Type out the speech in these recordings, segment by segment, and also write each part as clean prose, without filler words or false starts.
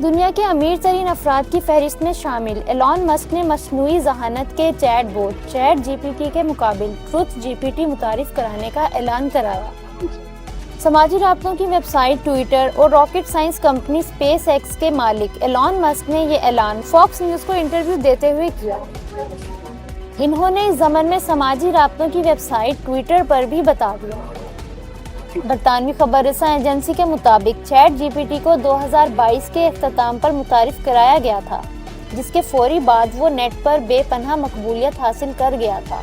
دنیا کے امیر ترین افراد کی فہرست میں شامل ایلان مسک نے مصنوعی ذہانت کے chatbot ChatGPT کے مقابل ٹروتھ جی پی ٹی متعارف کرانے کا اعلان کرایا۔ سماجی رابطوں کی ویب سائٹ ٹویٹر اور rocket science company space x کے مالک ایلان مسک نے یہ اعلان فاکس نیوز کو انٹرویو دیتے ہوئے کیا۔ انہوں نے اس ضمن میں سماجی رابطوں کی ویب سائٹ ٹویٹر پر بھی بتا دیا۔ برطانوی خبر رساں ایجنسی کے مطابق چیٹ جی پی ٹی کو 2022 کے اختتام پر متعارف کرایا گیا تھا، جس کے فوری بعد وہ نیٹ پر بے پناہ مقبولیت حاصل کر گیا تھا۔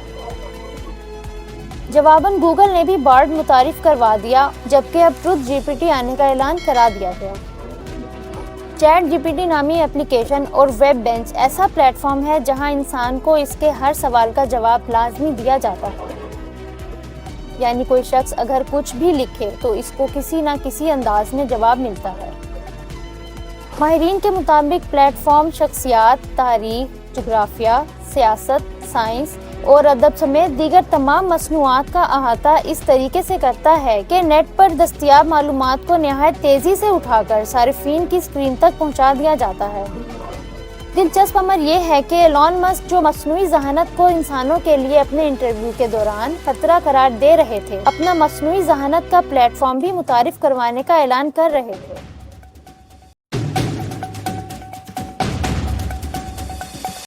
جواباً گوگل نے بھی بارڈ متعارف کروا دیا، جبکہ اب ٹروتھ جی پی ٹی آنے کا اعلان کرا دیا گیا۔ چیٹ جی پی ٹی نامی اپلیکیشن اور ویب بینچ ایسا پلیٹ فارم ہے جہاں انسان کو اس کے ہر سوال کا جواب لازمی دیا جاتا ہے، یعنی کوئی شخص اگر کچھ بھی لکھے تو اس کو کسی نہ کسی انداز میں جواب ملتا ہے۔ ماہرین کے مطابق پلیٹ فارم شخصیات، تاریخ، جغرافیہ، سیاست، سائنس اور ادب سمیت دیگر تمام مصنوعات کا احاطہ اس طریقے سے کرتا ہے کہ نیٹ پر دستیاب معلومات کو نہایت تیزی سے اٹھا کر صارفین کی اسکرین تک پہنچا دیا جاتا ہے۔ دلچسپ امر یہ ہے کہ ایلان مسک جو مصنوعی ذہانت کو انسانوں کے لیے اپنے انٹرویو کے دوران خطرہ قرار دے رہے تھے، اپنا مصنوعی ذہانت کا پلیٹ فارم بھی متعارف کروانے کا اعلان کر رہے تھے۔